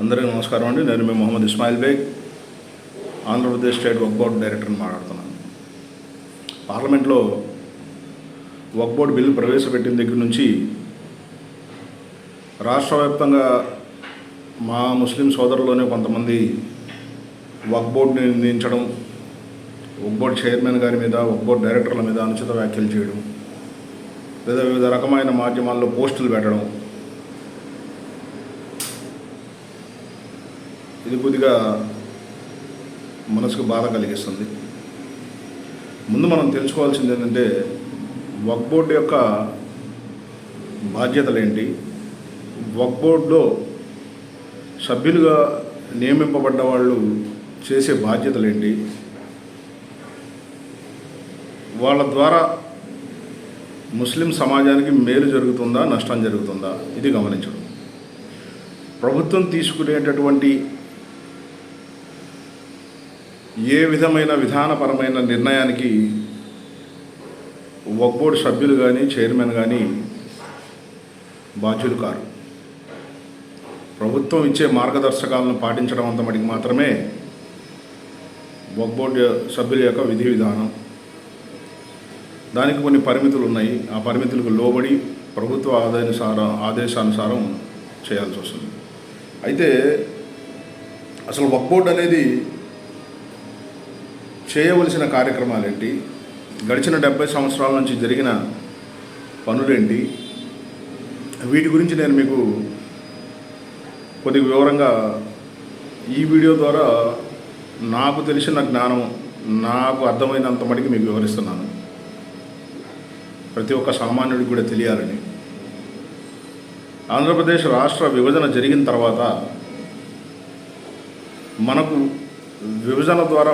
అందరికీ నమస్కారం అండి. నేను మీ మొహమ్మద్ ఇస్మాయిల్ బేగ్, ఆంధ్రప్రదేశ్ స్టేట్ వక్ఫ్ బోర్డ్ డైరెక్టర్ని మాట్లాడుతున్నాను. పార్లమెంట్లో వక్ఫ్ బోర్డు బిల్లు ప్రవేశపెట్టిన దగ్గర నుంచి రాష్ట్ర వ్యాప్తంగా మా ముస్లిం సోదరుల్లోనే కొంతమంది వక్ఫ్ బోర్డుని నిందించడం, వక్ఫ్ బోర్డు చైర్మన్ గారి మీద, వక్ఫ్ బోర్డు డైరెక్టర్ల మీద అనుచిత వ్యాఖ్యలు చేయడం, లేదా వివిధ రకమైన మాధ్యమాల్లో పోస్టులు పెట్టడం, ఇది కొద్దిగా మనసుకు బాధ కలిగిస్తుంది. ముందు మనం తెలుసుకోవాల్సింది ఏంటంటే వక్ఫ్ బోర్డు యొక్క బాధ్యతలు ఏంటి, వక్ఫ్ బోర్డులో సభ్యులుగా నియమింపబడ్డ వాళ్ళు చేసే బాధ్యతలు ఏంటి, వాళ్ళ ద్వారా ముస్లిం సమాజానికి మేలు జరుగుతుందా, నష్టం జరుగుతుందా, ఇది గమనించడం. ప్రభుత్వం తీసుకునేటటువంటి ఏ విధమైన విధానపరమైన నిర్ణయానికి వక్ఫ్ బోర్డు సభ్యులు కానీ, చైర్మన్ కానీ బాధ్యులు కారు. ప్రభుత్వం ఇచ్చే మార్గదర్శకాలను పాటించడం అంత మటుకు మాత్రమే వక్ఫ్ బోర్డు సభ్యుల యొక్క విధి విధానం. దానికి కొన్ని పరిమితులు ఉన్నాయి. ఆ పరిమితులకు లోబడి ప్రభుత్వ ఆదేశానుసారం చేయాల్సి వస్తుంది. అయితే అసలు వక్ఫ్ బోర్డు అనేది చేయవలసిన కార్యక్రమాలేంటి, గడిచిన 70 సంవత్సరాల నుంచి జరిగిన పనులేంటి, వీటి గురించి నేను మీకు కొద్దిగా వివరంగా ఈ వీడియో ద్వారా నాకు తెలిసిన జ్ఞానం, నాకు అర్థమైనంత మటుకు మీకు వివరిస్తున్నాను. ప్రతి ఒక్క సామాన్యుడికి కూడా తెలియాలని. ఆంధ్రప్రదేశ్ రాష్ట్ర విభజన జరిగిన తర్వాత మనకు విభజన ద్వారా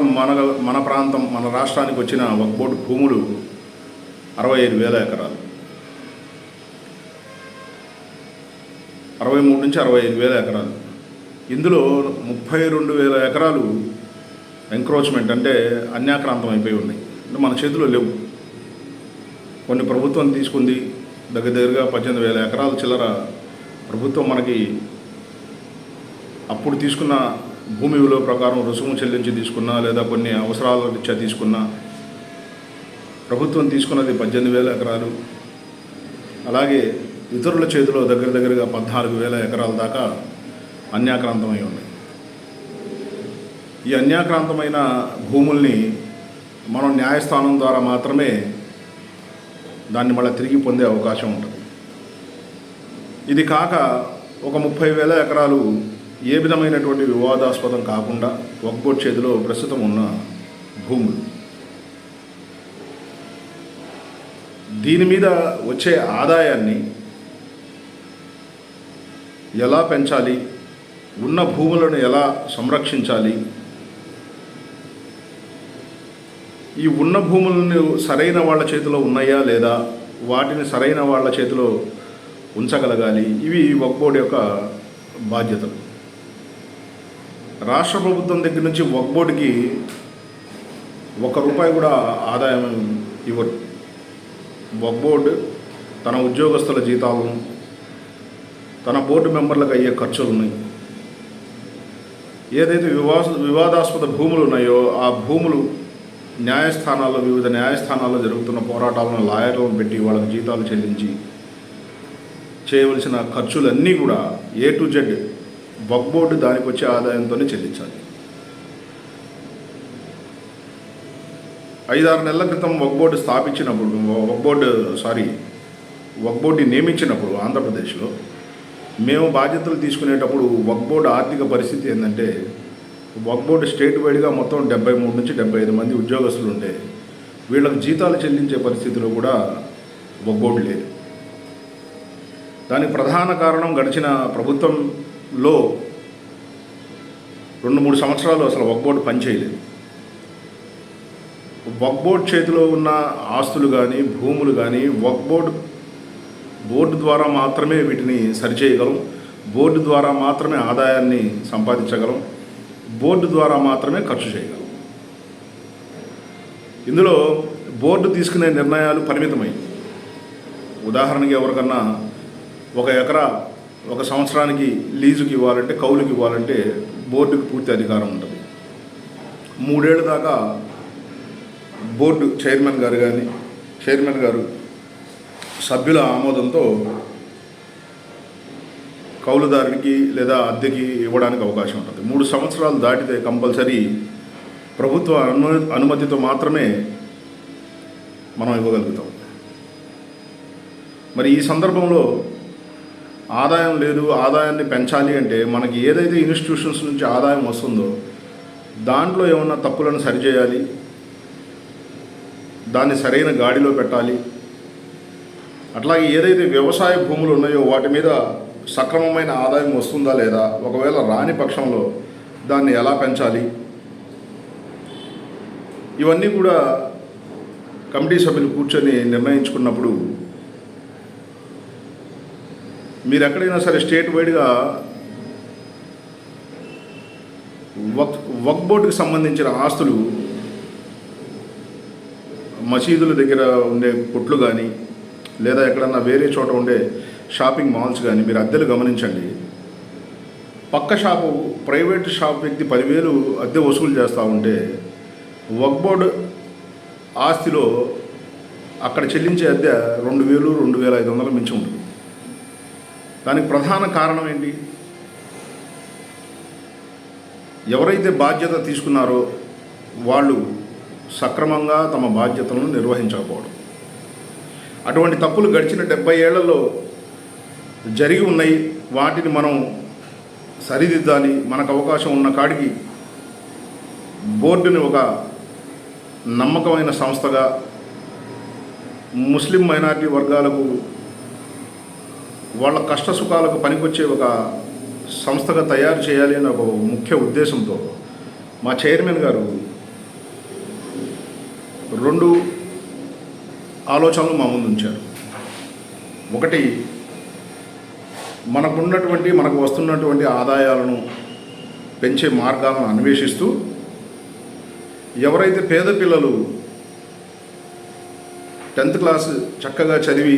మన ప్రాంతం, మన రాష్ట్రానికి వచ్చిన వక్ఫ్ బోర్డు భూములు 65,000 ఎకరాలు, 63 నుంచి 65,000 ఎకరాలు. ఇందులో 32,000 ఎకరాలు ఎంక్రోచ్మెంట్ అంటే అన్యాక్రాంతం అయిపోయి ఉన్నాయి. అంటే మన చేతిలో లేవు. కొన్ని ప్రభుత్వం తీసుకుంది. దగ్గరగా 18,000 ఎకరాలు చిల్లర ప్రభుత్వం మనకి అప్పుడు తీసుకున్న భూమి విలువ ప్రకారం రుసుము చెల్లించి తీసుకున్నా, లేదా కొన్ని అవసరాల రీత్యా తీసుకున్నా ప్రభుత్వం తీసుకున్నది 18,000 ఎకరాలు. అలాగే ఇతరుల చేతిలో దగ్గరగా 14,000 ఎకరాల దాకా అన్యాక్రాంతమై ఉన్నాయి. ఈ అన్యాక్రాంతమైన భూముల్ని మనం న్యాయస్థానం ద్వారా మాత్రమే దాన్ని మళ్ళీ తిరిగి పొందే అవకాశం ఉంటుంది. ఇది కాక ఒక 30,000 ఎకరాలు ఏ విధమైనటువంటి వివాదాస్పదం కాకుండా వక్ఫ్ బోర్డు చేతిలో ప్రస్తుతం ఉన్న భూములు. దీని మీద వచ్చే ఆదాయాన్ని ఎలా పెంచాలి, ఉన్న భూములను ఎలా సంరక్షించాలి, ఈ ఉన్న భూములను సరైన వాళ్ళ చేతిలో ఉన్నాయా లేదా, వాటిని సరైన వాళ్ళ చేతిలో ఉంచగలగాలి. ఇవి వక్ఫ్ బోర్డు యొక్క బాధ్యతలు. రాష్ట్ర ప్రభుత్వం దగ్గర నుంచి వక్ఫ్ బోర్డుకి ₹1 కూడా ఆదాయం ఇవ్వరు. వక్ఫ్ బోర్డు తన ఉద్యోగస్తుల జీతాలను, తన బోర్డు మెంబర్లకు అయ్యే ఖర్చులు, ఏదైతే వివాదాస్పద భూములు ఉన్నాయో ఆ భూములు న్యాయస్థానాల్లో, వివిధ న్యాయస్థానాల్లో జరుగుతున్న పోరాటాలను లాయర్లను పెట్టి వాళ్ళకి జీతాలు చెల్లించి చేయవలసిన ఖర్చులన్నీ కూడా A to Z Waqf board దానికి వచ్చే ఆదాయంతోనే చెల్లించాలి. 5-6 నెలల క్రితం వక్ఫ్ బోర్డు స్థాపించినప్పుడు, వక్ఫ్ బోర్డుని నియమించినప్పుడు ఆంధ్రప్రదేశ్లో మేము బాధ్యతలు తీసుకునేటప్పుడు వక్ఫ్ బోర్డు ఆర్థిక పరిస్థితి ఏంటంటే, వక్ఫ్ బోర్డు స్టేట్ వైడ్గా మొత్తం 73 నుంచి 75 మంది ఉద్యోగస్తులు ఉంటే వీళ్ళకి జీతాలు చెల్లించే పరిస్థితిలో కూడా వక్ఫ్ బోర్డు లేదు. దానికి ప్రధాన కారణం గడిచిన ప్రభుత్వంలో 2-3 సంవత్సరాలు అసలు వక్ఫ్ బోర్డు పనిచేయలేదు. వక్ఫ్ బోర్డు చేతిలో ఉన్న ఆస్తులు కానీ, భూములు కానీ వక్ఫ్ బోర్డు ద్వారా మాత్రమే వీటిని సరిచేయగలం, బోర్డు ద్వారా మాత్రమే ఆదాయాన్ని సంపాదించగలం, బోర్డు ద్వారా మాత్రమే ఖర్చు చేయగలం. ఇందులో బోర్డు తీసుకునే నిర్ణయాలు పరిమితమైనవి. ఉదాహరణకి ఎవరికన్నా 1 ఎకరా ఒక సంవత్సరానికి లీజుకి ఇవ్వాలంటే, కౌలుకి ఇవ్వాలంటే బోర్డుకి పూర్తి అధికారం ఉంటుంది. 3 ఏళ్ళ దాకా బోర్డు చైర్మన్ గారు సభ్యుల ఆమోదంతో కౌలుదారునికి లేదా అద్దెకి ఇవ్వడానికి అవకాశం ఉంటుంది. 3 సంవత్సరాలు దాటితే కంపల్సరీ ప్రభుత్వ అనుమతితో మాత్రమే మనం ఇవ్వగలుగుతాం. మరి ఈ సందర్భంలో ఆదాయం లేదు, ఆదాయాన్ని పెంచాలి అంటే మనకి ఏదైతే ఇన్స్టిట్యూషన్స్ నుంచి ఆదాయం వస్తుందో దాంట్లో ఏమన్నా తప్పులను సరిచేయాలి, దాన్ని సరైన గాడిలో పెట్టాలి. అట్లాగే ఏదైతే వ్యవసాయ భూములు ఉన్నాయో వాటి మీద సక్రమమైన ఆదాయం వస్తుందా లేదా, ఒకవేళ రాని పక్షంలో దాన్ని ఎలా పెంచాలి, ఇవన్నీ కూడా కమిటీ సభ్యులు కూర్చొని నిర్ణయించుకున్నప్పుడు మీరు ఎక్కడైనా సరే స్టేట్ వైడ్గా వక్ఫ్ బోర్డుకి సంబంధించిన ఆస్తులు మసీదుల దగ్గర ఉండే కొట్లు కానీ లేదా ఎక్కడన్నా వేరే చోట ఉండే షాపింగ్ మాల్స్ కానీ మీరు అద్దెలు గమనించండి. పక్క షాపు ప్రైవేట్ షాప్ వ్యక్తి 10,000 అద్దె వసూలు చేస్తూ ఉంటే వక్ఫ్ బోర్డు ఆస్తిలో అక్కడ చెల్లించే అద్దె 2,000, 2,500 మించి ఉంటుంది. దానికి ప్రధాన కారణం ఏంటి? ఎవరైతే బాధ్యత తీసుకున్నారో వాళ్ళు సక్రమంగా తమ బాధ్యతలను నిర్వహించకపోవడం. అటువంటి తప్పులు గడిచిన 70 ఏళ్లలో జరిగి ఉన్నాయి. వాటిని మనం సరిదిద్దాలి. మనకు అవకాశం ఉన్న కాడికి బోర్డుని ఒక నమ్మకమైన సంస్థగా ముస్లిం మైనారిటీ వర్గాలకు వాళ్ళ కష్ట సుఖాలకు పనికొచ్చే ఒక సంస్థగా తయారు చేయాలి అనే ఒక ముఖ్య ఉద్దేశంతో మా చైర్మన్ గారు 2 ఆలోచనలు మా ముందు ఉంచారు. ఒకటి, మనకు వస్తున్నటువంటి ఆదాయాలను పెంచే మార్గాలను అన్వేషిస్తూ ఎవరైతే పేద పిల్లలు 10th క్లాస్ చక్కగా చదివి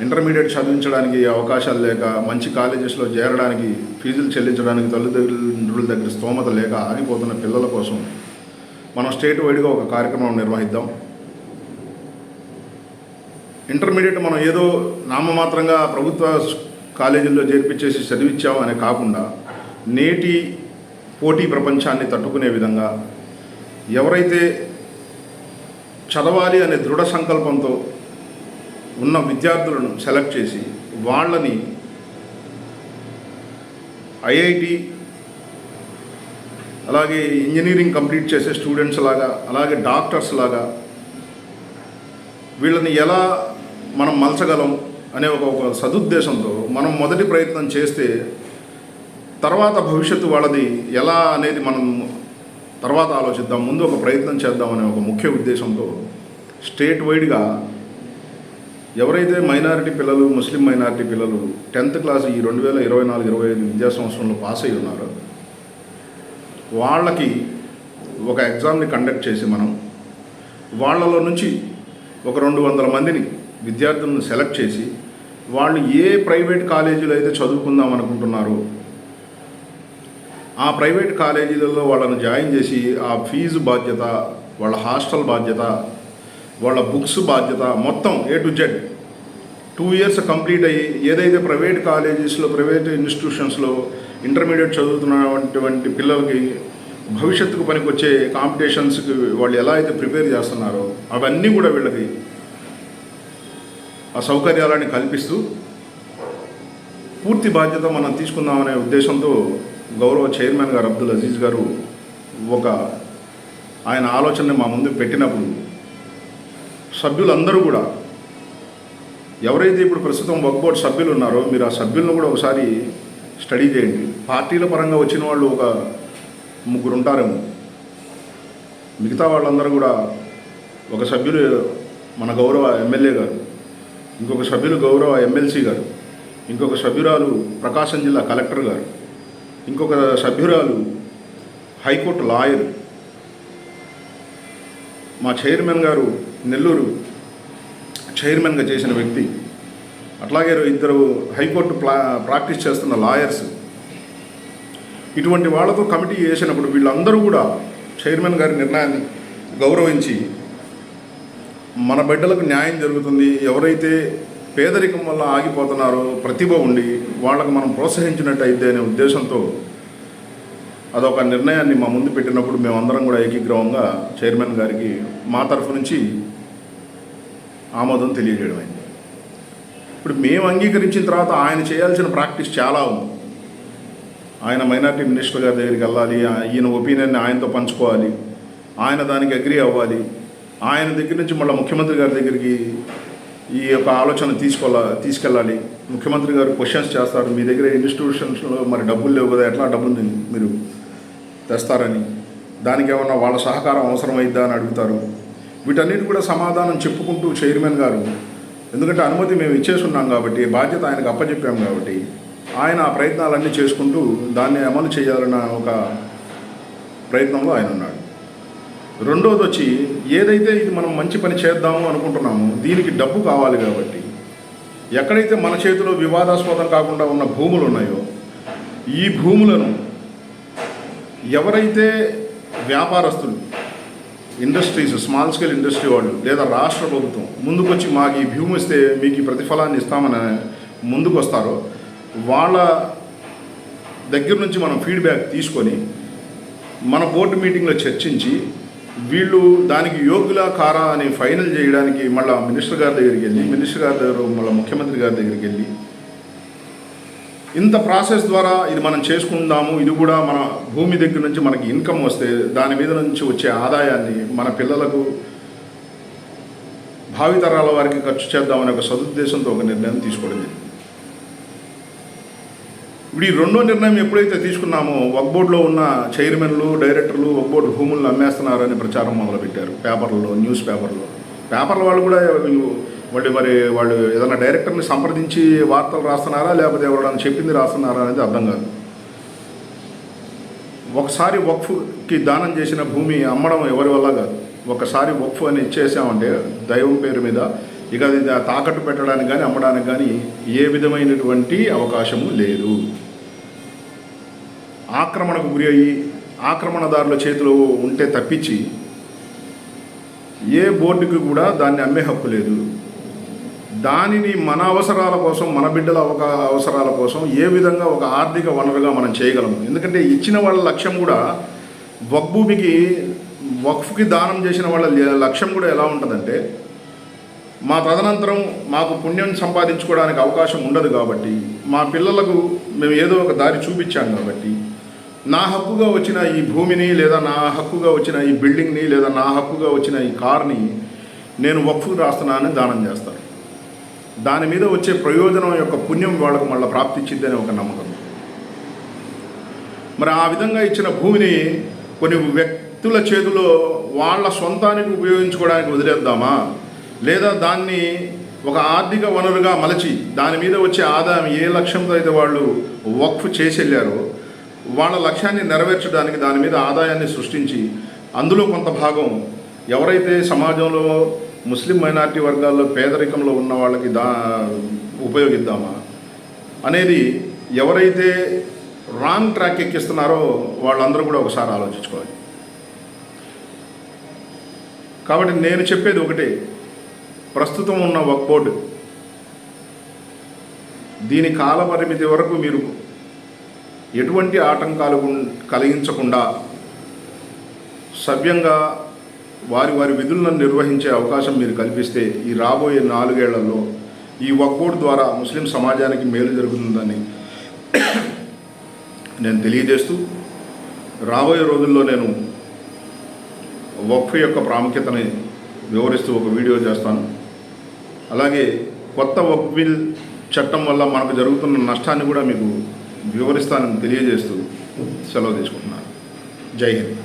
ఇంటర్మీడియట్ చదివించడానికి అవకాశాలు లేక మంచి కాలేజెస్లో చేరడానికి ఫీజులు చెల్లించడానికి తల్లిదండ్రుల దగ్గర స్తోమత లేక ఆగిపోతున్న పిల్లల కోసం మనం స్టేట్ వైడ్గా ఒక కార్యక్రమం నిర్వహిద్దాం. ఇంటర్మీడియట్ మనం ఏదో నామమాత్రంగా ప్రభుత్వ కాలేజీల్లో చేర్పించేసి చదివించాం అనే కాకుండా నేటి పోటీ ప్రపంచాన్ని తట్టుకునే విధంగా ఎవరైతే చదవాలి అనే దృఢ సంకల్పంతో ఉన్న విద్యార్థులను సెలెక్ట్ చేసి వాళ్ళని ఐఐటి అలాగే ఇంజనీరింగ్ కంప్లీట్ చేసే స్టూడెంట్స్ లాగా అలాగే డాక్టర్స్ లాగా వీళ్ళని ఎలా మనం మలచగలం అనే ఒక సదుద్దేశంతో మనం మొదటి ప్రయత్నం చేస్తే తర్వాత భవిష్యత్తు వాళ్ళది ఎలా అనేది మనం తర్వాత ఆలోచిద్దాం, ముందు ఒక ప్రయత్నం చేద్దాం అనే ఒక ముఖ్య ఉద్దేశంతో స్టేట్ వైడ్గా ఎవరైతే మైనారిటీ పిల్లలు, ముస్లిం మైనారిటీ పిల్లలు 10th క్లాస్ ఈ 2024-25 విద్యా సంవత్సరంలో పాస్ అయి ఉన్నారో వాళ్ళకి ఒక ఎగ్జామ్ని కండక్ట్ చేసి మనం వాళ్ళలో నుంచి ఒక 200 మందిని విద్యార్థులను సెలెక్ట్ చేసి వాళ్ళు ఏ ప్రైవేట్ కాలేజీలో అయితే చదువుకుందాం అనుకుంటున్నారో ఆ ప్రైవేట్ కాలేజీలలో వాళ్ళను జాయిన్ చేసి ఆ ఫీజు బాధ్యత, వాళ్ళ హాస్టల్ బాధ్యత, వాళ్ళ బుక్స్ బాధ్యత మొత్తం A to Z 2 years complete అయ్యి ఏదైతే ప్రైవేట్ కాలేజెస్లో ప్రైవేట్ ఇన్స్టిట్యూషన్స్లో ఇంటర్మీడియట్ చదువుతున్నటువంటి పిల్లలకి భవిష్యత్తుకు పనికొచ్చే కాంపిటీషన్స్కి వాళ్ళు ఎలా అయితే ప్రిపేర్ చేస్తున్నారో అవన్నీ కూడా వీళ్ళకి ఆ సౌకర్యాలని కల్పిస్తూ పూర్తి బాధ్యత మనం తీసుకుందామనే ఉద్దేశంతో గౌరవ చైర్మన్ గారు అబ్దుల్ అజీజ్ గారు ఆయన ఆలోచనని మా ముందు పెట్టినప్పుడు సభ్యులందరూ కూడా ఎవరైతే ఇప్పుడు ప్రస్తుతం వక్ఫ్ బోర్డు సభ్యులు ఉన్నారో మీరు ఆ సభ్యులను కూడా ఒకసారి స్టడీ చేయండి. పార్టీల పరంగా వచ్చిన వాళ్ళు ఒక 3 ఉంటారేమో, మిగతా వాళ్ళందరూ కూడా ఒక సభ్యులు మన గౌరవ ఎమ్మెల్యే గారు, ఇంకొక సభ్యులు గౌరవ ఎమ్మెల్సీ గారు, ఇంకొక సభ్యురాలు ప్రకాశం జిల్లా కలెక్టర్ గారు, ఇంకొక సభ్యురాలు హైకోర్టు లాయర్, మా చైర్మన్ గారు నెల్లూరు చైర్మన్గా చేసిన వ్యక్తి, అట్లాగే ఇద్దరు హైకోర్టు ప్రాక్టీస్ చేస్తున్న లాయర్స్, ఇటువంటి వాళ్ళతో కమిటీ వేసినప్పుడు వీళ్ళందరూ కూడా చైర్మన్ గారి నిర్ణయాన్ని గౌరవించి మన బిడ్డలకు న్యాయం జరుగుతుంది, ఎవరైతే పేదరికం వల్ల ఆగిపోతున్నారో ప్రతిభ ఉండి వాళ్ళకు మనం ప్రోత్సహించినట్టయితే అనే ఉద్దేశంతో అదొక నిర్ణయాన్ని మా ముందు పెట్టినప్పుడు మేమందరం కూడా ఏకీగ్రవంగా చైర్మన్ గారికి మా తరఫు నుంచి ఆమోదం తెలియజేయడం అయింది. ఇప్పుడు మేము అంగీకరించిన తర్వాత ఆయన చేయాల్సిన ప్రాక్టీస్ చాలా ఉంది. ఆయన మైనారిటీ మినిస్టర్ గారి దగ్గరికి వెళ్ళాలి, ఈయన ఒపీనియన్ని ఆయనతో పంచుకోవాలి, ఆయన దానికి అగ్రీ అవ్వాలి, ఆయన దగ్గర నుంచి మళ్ళీ ముఖ్యమంత్రి గారి దగ్గరికి ఈ యొక్క ఆలోచన తీసుకెళ్ళాలి. ముఖ్యమంత్రి గారు క్వశ్చన్స్ చేస్తారు, మీ దగ్గర ఇన్స్టిట్యూషన్స్లో మరి డబ్బులు లేవు కదా, ఎట్లా డబ్బులు మీరు తెస్తారని, దానికి ఏమన్నా వాళ్ళ సహకారం అవసరమైద్దా అని అడుగుతారు. వీటన్నిటి కూడా సమాధానం చెప్పుకుంటూ చైర్మన్ గారు, ఎందుకంటే అనుమతి మేము ఇచ్చేసి ఉన్నాం కాబట్టి, బాధ్యత ఆయనకు అప్పచెప్పాం కాబట్టి, ఆయన ఆ ప్రయత్నాలన్నీ చేసుకుంటూ దాన్ని అమలు చేయాలన్న ఒక ప్రయత్నంలో ఆయన ఉన్నాడు. రెండోది వచ్చి, ఏదైతే ఇది మనం మంచి పని చేద్దాము అనుకుంటున్నామో దీనికి డబ్బు కావాలి కాబట్టి, ఎక్కడైతే మన చేతిలో వివాదాస్పదం కాకుండా ఉన్న భూములు ఉన్నాయో ఈ భూములను ఎవరైతే వ్యాపారస్తులు, ఇండస్ట్రీస్, స్మాల్ స్కేల్ ఇండస్ట్రీ వాళ్ళు లేదా రాష్ట్ర ప్రభుత్వం ముందుకొచ్చి మాకు ఈ భూమి ఇస్తే మీకు ఈ ప్రతిఫలాన్ని ఇస్తామని ముందుకు వస్తారో వాళ్ళ దగ్గర నుంచి మనం ఫీడ్బ్యాక్ తీసుకొని మన బోర్డు మీటింగ్లో చర్చించి వీళ్ళు దానికి యోగ్యులా కారా అని ఫైనల్ చేయడానికి మళ్ళీ మినిస్టర్ గారి దగ్గరికి వెళ్ళి, మినిస్టర్ గారి దగ్గర మళ్ళీ ముఖ్యమంత్రి గారి దగ్గరికి వెళ్ళి, ఇంత ప్రాసెస్ ద్వారా ఇది మనం చేసుకుందాము, ఇది కూడా మన భూమి దగ్గర నుంచి మనకి ఇన్కమ్ వస్తే దాని మీద నుంచి వచ్చే ఆదాయాన్ని మన పిల్లలకు భావితరాల వారికి ఖర్చు చేద్దామనే ఒక సదుద్దేశంతో ఒక నిర్ణయం తీసుకోవడం జరిగింది. ఇప్పుడు ఈ రెండో నిర్ణయం ఎప్పుడైతే తీసుకున్నామో వక్ఫ్ బోర్డులో ఉన్న చైర్మన్లు, డైరెక్టర్లు వక్ఫ్ బోర్డు భూములను అమ్మేస్తున్నారని ప్రచారం మొదలుపెట్టారు. పేపర్లలో, న్యూస్ పేపర్ల వాళ్ళు కూడా వాళ్ళు ఏదైనా డైరెక్టర్ని సంప్రదించి వార్తలు రాస్తున్నారా లేకపోతే ఎవరైనా చెప్పింది రాస్తున్నారా అనేది అర్థం కాదు. ఒకసారి వక్ఫ్కి దానం చేసిన భూమి అమ్మడం ఎవరి వల్ల కాదు. ఒకసారి వక్ఫ్ అని ఇచ్చేసామంటే దైవం పేరు మీద ఇక అది తాకట్టు పెట్టడానికి కానీ అమ్మడానికి కానీ ఏ విధమైనటువంటి అవకాశము లేదు. ఆక్రమణకు గురి అయ్యి ఆక్రమణదారుల చేతిలో ఉంటే తప్పించి ఏ బోర్డుకి కూడా దాన్ని అమ్మే హక్కు లేదు. దానిని మన అవసరాల కోసం, మన బిడ్డల అవసరాల కోసం ఏ విధంగా ఒక ఆర్థిక వనరుగా మనం చేయగలము. ఎందుకంటే ఇచ్చిన వాళ్ళ లక్ష్యం కూడా వక్ఫ్కి దానం చేసిన వాళ్ళ లక్ష్యం కూడా ఎలా ఉంటుందంటే, మా తదనంతరం మాకు పుణ్యం సంపాదించుకోవడానికి అవకాశం ఉండదు కాబట్టి, మా పిల్లలకు మేము ఏదో ఒక దారి చూపించాం కాబట్టి, నా హక్కుగా వచ్చిన ఈ భూమిని లేదా నా హక్కుగా వచ్చిన ఈ బిల్డింగ్ని లేదా నా హక్కుగా వచ్చిన ఈ కార్ని నేను వక్ఫ్కి రాస్తున్నానని దానం చేస్తారు. దాని మీద వచ్చే ప్రయోజనం యొక్క పుణ్యం వాళ్ళకు మళ్ళీ ప్రాప్తించిద్దని ఒక నమ్మకం. మరి ఆ విధంగా ఇచ్చిన భూమిని కొన్ని వ్యక్తుల చేతిలో వాళ్ళ సొంతానికి ఉపయోగించుకోవడానికి వదిలేద్దామా, లేదా దాన్ని ఒక ఆర్థిక వనరుగా మలచి దాని మీద వచ్చే ఆదాయం ఏ లక్ష్యంతో అయితే వాళ్ళు వక్ఫ్ చేసి వెళ్ళారో వాళ్ళ లక్ష్యాన్ని నెరవేర్చడానికి దాని మీద ఆదాయాన్ని సృష్టించి అందులో కొంత భాగం ఎవరైతే సమాజంలో ముస్లిం మైనారిటీ వర్గాల్లో పేదరికంలో ఉన్న వాళ్ళకి ఉపయోగిద్దామా అనేది ఎవరైతే రాంగ్ ట్రాక్ ఎక్కిస్తున్నారో వాళ్ళందరూ కూడా ఒకసారి ఆలోచించుకోవాలి. కాబట్టి నేను చెప్పేది ఒకటే, ప్రస్తుతం ఉన్న వక్ఫ్ బోర్డు దీని కాల పరిమితి వరకు మీరు ఎటువంటి ఆటంకాలు కలిగించకుండా సవ్యంగా వారి విధులను నిర్వహించే అవకాశం మీరు కల్పిస్తే ఈ రాబోయే 4 ఏళ్లలో ఈ వక్ఫ్ బోర్డు ద్వారా ముస్లిం సమాజానికి మేలు జరుగుతుందని నేను తెలియజేస్తూ, రాబోయే రోజుల్లో నేను వక్ఫ్ యొక్క ప్రాముఖ్యతని వివరిస్తూ ఒక వీడియో చేస్తాను. అలాగే కొత్త వక్ఫ్ బిల్ చట్టం వల్ల మనకు జరుగుతున్న నష్టాన్ని కూడా మీకు వివరిస్తానని తెలియజేస్తూ సెలవు తీసుకుంటున్నాను. జై హింద్.